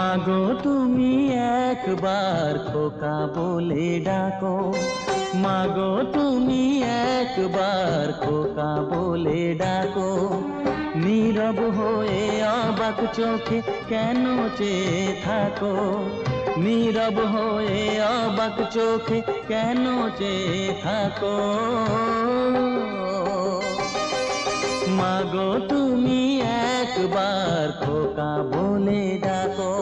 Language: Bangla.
মাগো তুমি একবার খোকা বলে ডাকো, মাগো তুমি একবার খোকা বলে ডাকো। নীরব হয়ে অবাক চোখে কেন চেয়ে থাকো, নীরব হয়ে অবাক চোখে কেন চেয়ে থাকো। মাগো তুমি একবার খোকা বলে ডাকো।